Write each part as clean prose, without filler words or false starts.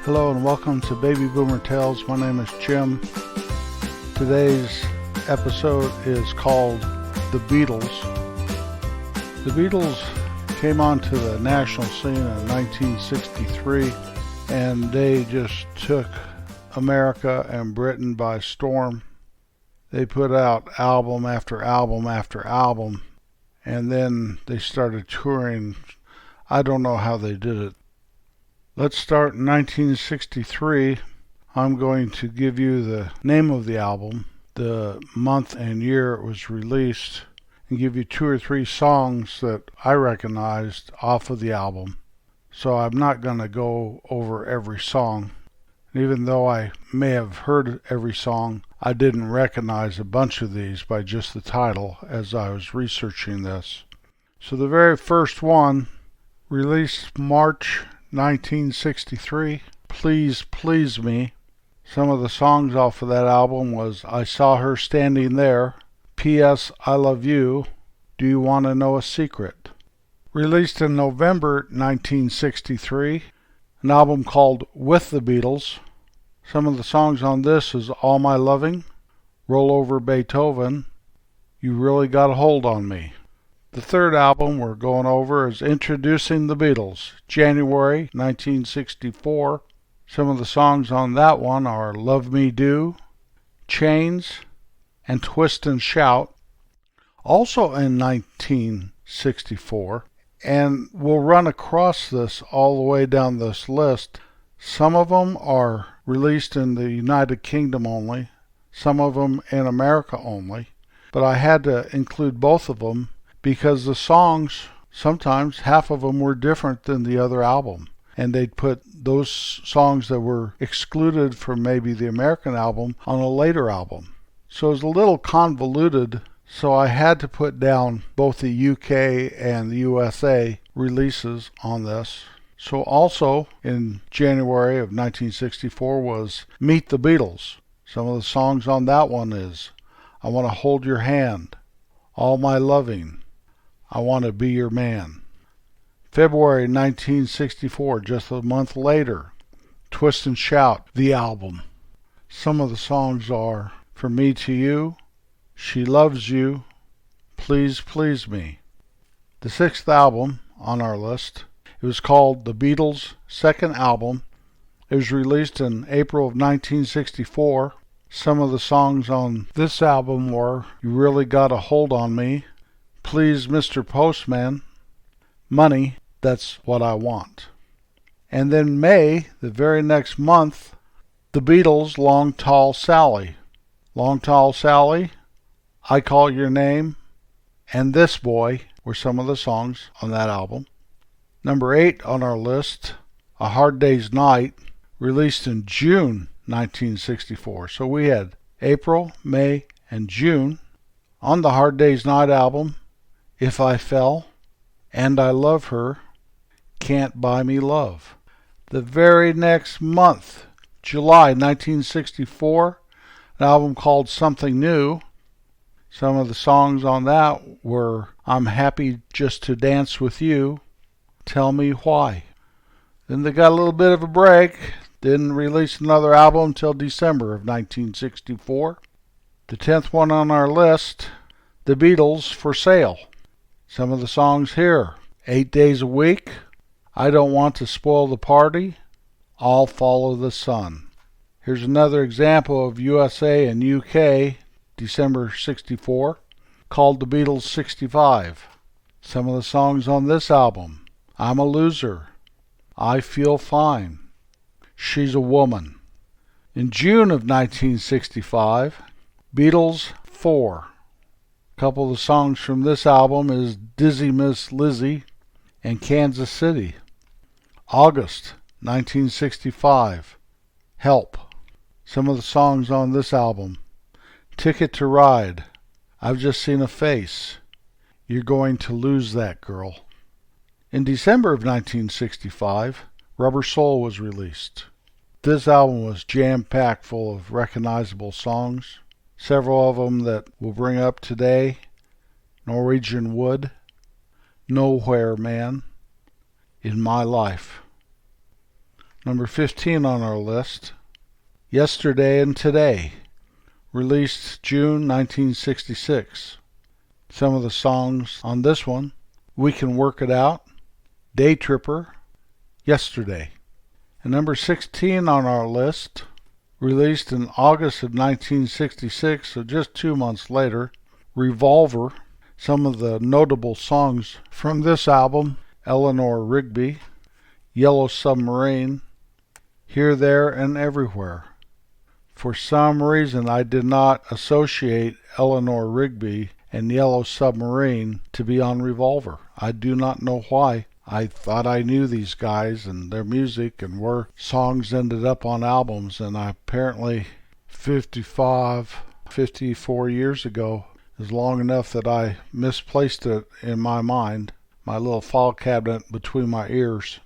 Hello and welcome to Baby Boomer Tales. My name is Jim. Today's episode is called The Beatles. The Beatles came onto the national scene in 1963 and they just took America and Britain by storm. They put out album after album after album, and then they started touring. I don't know how they did it. Let's start in 1963. I'm going to give you the name of the album, the month and year it was released, and give you two or three songs that I recognized off of the album. So I'm not going to go over every song. Even though I may have heard every song, I didn't recognize a bunch of these by just the title as I was researching this. So the very first one, released March 1963, Please Please Me. Some of the songs off of that album was I Saw Her Standing There, P.S. I Love You, Do You Want to Know a Secret? Released in November 1963, an album called With the Beatles. Some of the songs on this is All My Loving, Roll Over Beethoven, You Really Got a Hold on Me. The third album we're going over is Introducing the Beatles, January 1964. Some of the songs on that one are Love Me Do, Chains, and Twist and Shout. Also in 1964, and we'll run across this all the way down this list. Some of them are released in the United Kingdom only, some of them in America only, but I had to include both of them because the songs, sometimes half of them were different than the other album, and they'd put those songs that were excluded from maybe the American album on a later album. So it was a little convoluted, so I had to put down both the UK and the USA releases on this. So also in January of 1964 was Meet the Beatles. Some of the songs on that one is I Want to Hold Your Hand, All My Loving, I Want to Be Your Man. February 1964, just a month later, Twist and Shout, the album. Some of the songs are From Me to You, She Loves You, Please Please Me. The sixth album on our list, it was called The Beatles' second album. It was released in April of 1964. Some of the songs on this album were You Really Got a Hold on Me, Please Mr. Postman, Money, That's What I Want. And then May, the very next month, The Beatles' Long Tall Sally. Long Tall Sally, I Call Your Name, and This Boy were some of the songs on that album. Number 8 on our list, A Hard Day's Night, released in June 1964. So we had April, May, and June. On the Hard Day's Night album, If I Fell, And I Love Her, Can't Buy Me Love. The very next month, July 1964, an album called Something New. Some of the songs on that were I'm Happy Just to Dance with You, Tell Me Why. Then they got a little bit of a break. Didn't release another album until December of 1964. The 10th one on our list, The Beatles for Sale. Some of the songs here, 8 Days a Week, I Don't Want to Spoil the Party, I'll Follow the Sun. Here's another example of USA and UK, December 64, called The Beatles 65. Some of the songs on this album, I'm a Loser, I Feel Fine, She's a Woman. In June of 1965, Beatles 4. A couple of the songs from this album is Dizzy Miss Lizzie and Kansas City. August 1965, Help. Some of the songs on this album, Ticket to Ride, I've Just Seen a Face, You're Going to Lose That Girl. In December of 1965, Rubber Soul was released. This album was jam-packed full of recognizable songs. Several of them that we'll bring up today, Norwegian Wood, Nowhere Man, In My Life. Number 15 on our list, Yesterday and Today, released June 1966. Some of the songs on this one: We Can Work It Out, Day Tripper, Yesterday. And number 16 on our list, released in August of 1966, so just 2 months later, Revolver. Some of the notable songs from this album: Eleanor Rigby, Yellow Submarine, Here, There, and Everywhere. For some reason, I did not associate Eleanor Rigby and Yellow Submarine to be on Revolver. I do not know why. I thought I knew these guys and their music and where songs ended up on albums, and I apparently 54 years ago is long enough that I misplaced it in my mind, my little file cabinet between my ears.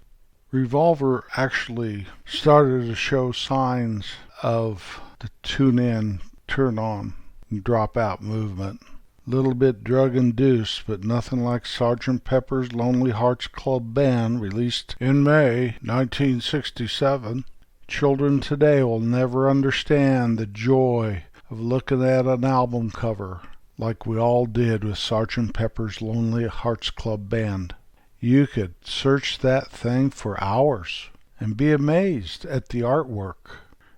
Revolver actually started to show signs of the tune in, turn on, and drop out movement. Little bit drug-induced, but nothing like Sgt. Pepper's Lonely Hearts Club Band, released in May 1967. Children today will never understand the joy of looking at an album cover like we all did with Sgt. Pepper's Lonely Hearts Club Band. You could search that thing for hours and be amazed at the artwork.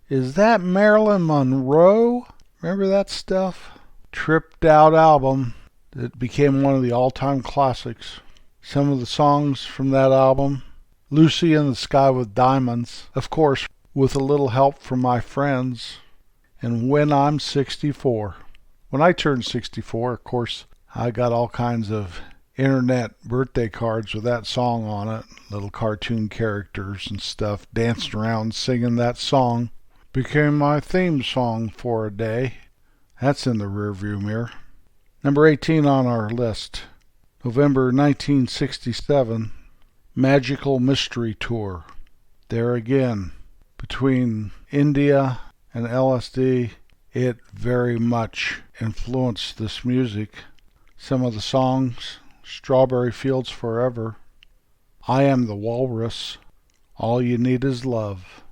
Is that Marilyn Monroe? Remember that stuff? Tripped out album that became one of the all-time classics. Some of the songs from that album: Lucy in the Sky with Diamonds, of course with a little help from my friends, and When I'm 64. When I turned 64, of course, I got all kinds of internet birthday cards with that song on it, little cartoon characters and stuff dancing around singing that song. Became my theme song for a day. That's in the rearview mirror. Number 18 on our list, November 1967, Magical Mystery Tour. There again, between India and LSD, it very much influenced this music. Some of the songs: Strawberry Fields Forever, I Am the Walrus, All You Need Is Love.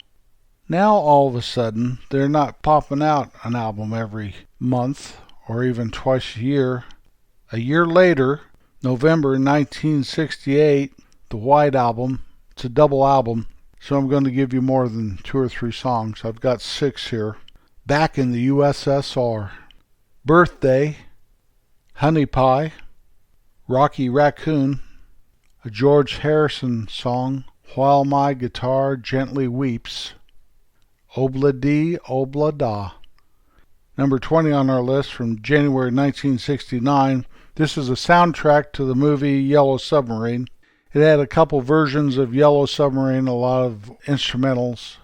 Now all of a sudden, they're not popping out an album every month or even twice a year. A year later, November 1968, the White Album. It's a double album, so I'm going to give you more than 2 or 3 songs. I've got 6 here. Back in the USSR, Birthday, Honey Pie, Rocky Raccoon, a George Harrison song, While My Guitar Gently Weeps, Obla Dee, Obla Da. Number 20 on our list, from January 1969. This is a soundtrack to the movie Yellow Submarine. It had a couple versions of Yellow Submarine, a lot of instrumentals.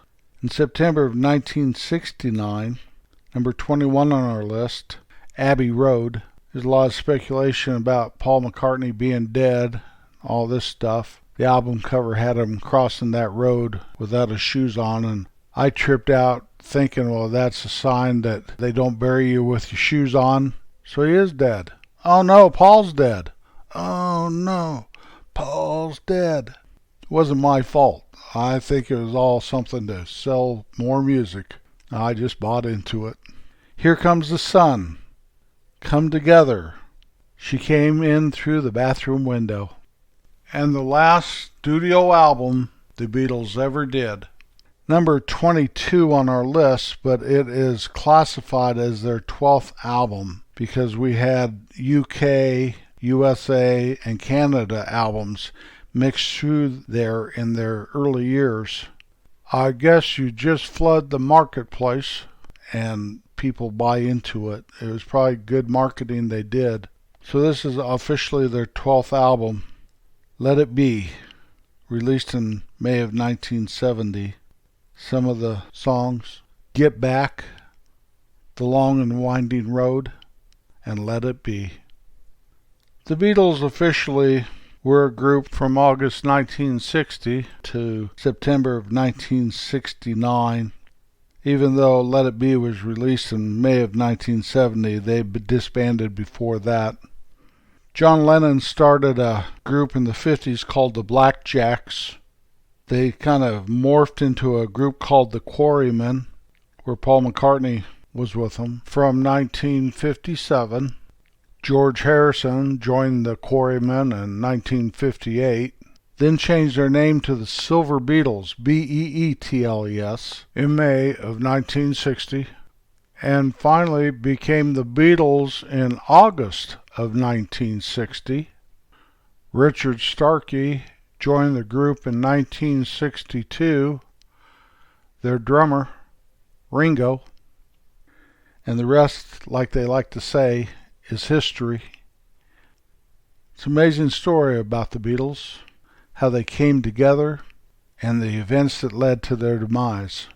In September of 1969, number 21 on our list, Abbey Road. There's a lot of speculation about Paul McCartney being dead, all this stuff. The album cover had him crossing that road without his shoes on, and I tripped out thinking, well, that's a sign that they don't bury you with your shoes on. So he is dead. Oh no, Paul's dead. Oh no, Paul's dead. It wasn't my fault. I think it was all something to sell more music. I just bought into it. Here Comes the Sun. Come Together. She Came In Through the Bathroom Window. And the last studio album the Beatles ever did. Number 22 on our list, but it is classified as their 12th album because we had UK, USA, and Canada albums mixed through there in their early years. I guess you just flood the marketplace and people buy into it. It was probably good marketing they did. So this is officially their 12th album, Let It Be, released in May of 1970. Some of the songs: Get Back, The Long and Winding Road, and Let It Be. The Beatles officially were a group from August 1960 to September of 1969. Even though Let It Be was released in May of 1970, they disbanded before that. John Lennon started a group in the 50s called the Black Jacks. They kind of morphed into a group called the Quarrymen, where Paul McCartney was with them from 1957. George Harrison joined the Quarrymen in 1958, then changed their name to the Silver Beatles, Beetles, in May of 1960, and finally became the Beatles in August of 1960. Richard Starkey joined the group in 1962, their drummer, Ringo, and the rest, like they like to say, is history. It's an amazing story about the Beatles, how they came together, and the events that led to their demise.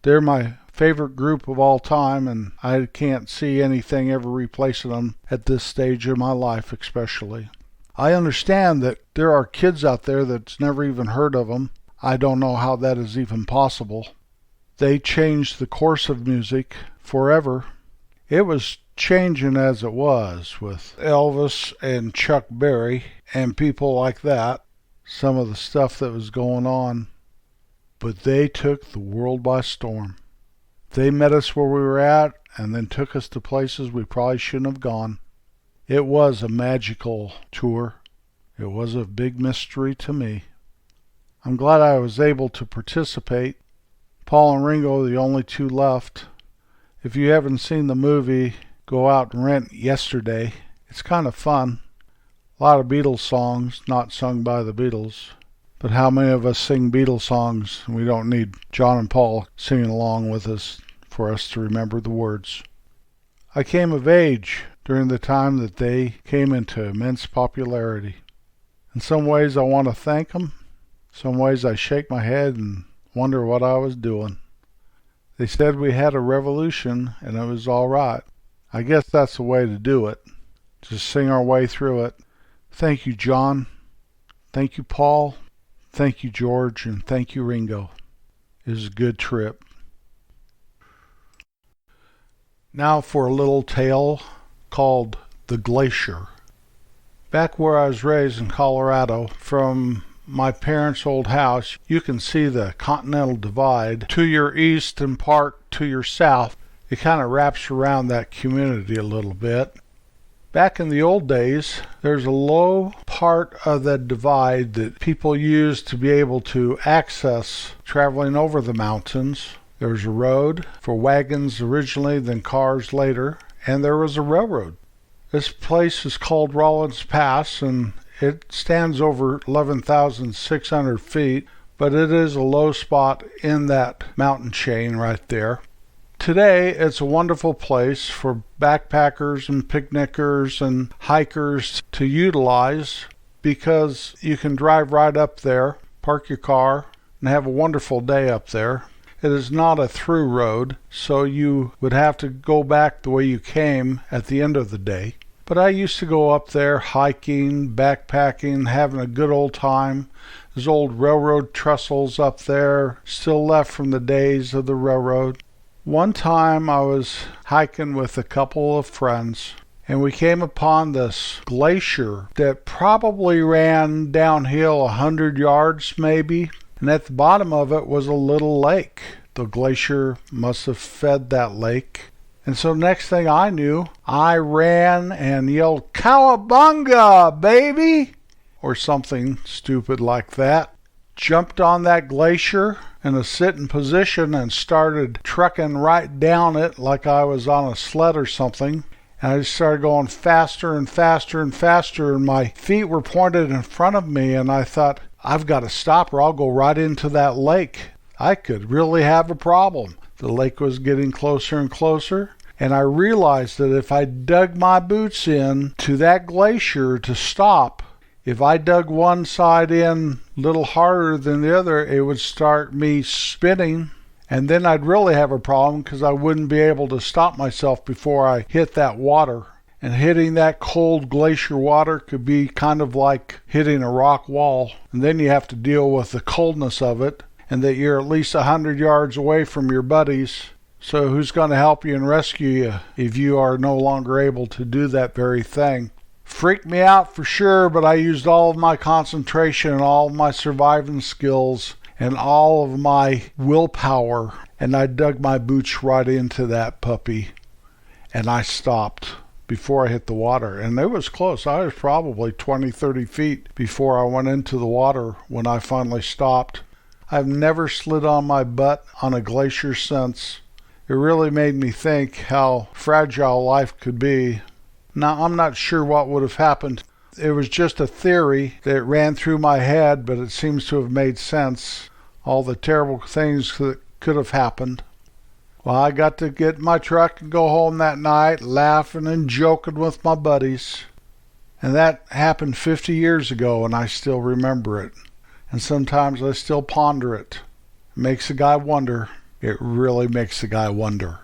They're my favorite group of all time, and I can't see anything ever replacing them at this stage of my life especially. I understand that there are kids out there that's never even heard of them. I don't know how that is even possible. They changed the course of music forever. It was changing as it was with Elvis and Chuck Berry and people like that, some of the stuff that was going on. But they took the world by storm. They met us where we were at and then took us to places we probably shouldn't have gone. It was a magical tour. It was a big mystery to me. I'm glad I was able to participate. Paul and Ringo are the only two left. If you haven't seen the movie, go out and rent Yesterday. It's kind of fun. A lot of Beatles songs, not sung by the Beatles. But how many of us sing Beatles songs and we don't need John and Paul singing along with us for us to remember the words? I came of age during the time that they came into immense popularity. In some ways I want to thank them. Some ways I shake my head and wonder what I was doing. They said we had a revolution and it was all right. I guess that's the way to do it. Just sing our way through it. Thank you, John. Thank you, Paul. Thank you, George. And thank you, Ringo. It was a good trip. Now for a little tale called The Glacier. Back where I was raised in Colorado, from my parents' old house, you can see the Continental Divide to your east and part to your south. It kind of wraps around that community a little bit. Back in the old days, there's a low part of the divide that people used to be able to access traveling over the mountains. There was a road for wagons originally, then cars later, and there was a railroad. This place is called Rollins Pass, and it stands over 11,600 feet, but it is a low spot in that mountain chain right there. Today, it's a wonderful place for backpackers and picnickers and hikers to utilize because you can drive right up there, park your car, and have a wonderful day up there. It is not a through road, so you would have to go back the way you came at the end of the day. But I used to go up there hiking, backpacking, having a good old time. There's old railroad trestles up there, still left from the days of the railroad. One time I was hiking with a couple of friends, and we came upon this glacier that probably ran downhill 100 yards maybe, and at the bottom of it was a little lake. The glacier must have fed that lake. And so next thing I knew, I ran and yelled, "Cowabunga, baby!" or something stupid like that. Jumped on that glacier in a sitting position and started trucking right down it like I was on a sled or something. And I just started going faster and faster and faster, and my feet were pointed in front of me, and I thought, I've got to stop or I'll go right into that lake. I could really have a problem. The lake was getting closer and closer, and I realized that if I dug my boots in to that glacier to stop, if I dug one side in a little harder than the other, it would start me spinning, and then I'd really have a problem because I wouldn't be able to stop myself before I hit that water. And hitting that cold glacier water could be kind of like hitting a rock wall, and then you have to deal with the coldness of it, and that you're at least 100 yards away from your buddies. So who's going to help you and rescue you if you are no longer able to do that very thing? Freaked me out for sure, but I used all of my concentration and all of my surviving skills and all of my willpower, and I dug my boots right into that puppy, and I stopped before I hit the water. And it was close. I was probably 20, 30 feet before I went into the water when I finally stopped. I've never slid on my butt on a glacier since. It really made me think how fragile life could be. Now, I'm not sure what would have happened. It was just a theory that ran through my head, but it seems to have made sense. All the terrible things that could have happened. Well, I got to get in my truck and go home that night, laughing and joking with my buddies. And that happened 50 years ago, and I still remember it. And sometimes I still ponder it. It makes a guy wonder. It really makes a guy wonder.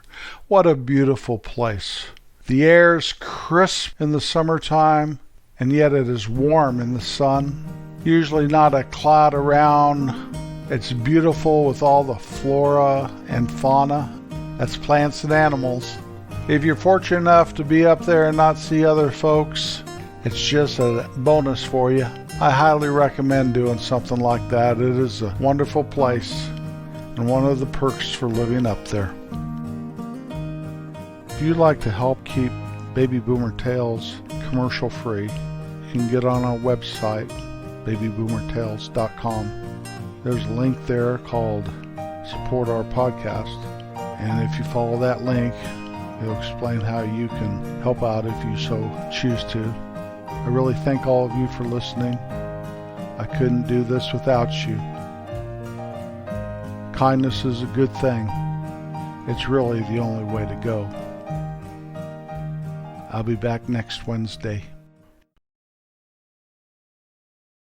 What a beautiful place. The air is crisp in the summertime, and yet it is warm in the sun. Usually not a cloud around. It's beautiful with all the flora and fauna. That's plants and animals. If you're fortunate enough to be up there and not see other folks, it's just a bonus for you. I highly recommend doing something like that. It is a wonderful place and one of the perks for living up there. If you'd like to help keep Baby Boomer Tales commercial free, you can get on our website, babyboomertales.com. There's a link there called Support Our Podcast. And if you follow that link, it'll explain how you can help out if you so choose to. I really thank all of you for listening. I couldn't do this without you. Kindness is a good thing. It's really the only way to go. I'll be back next Wednesday.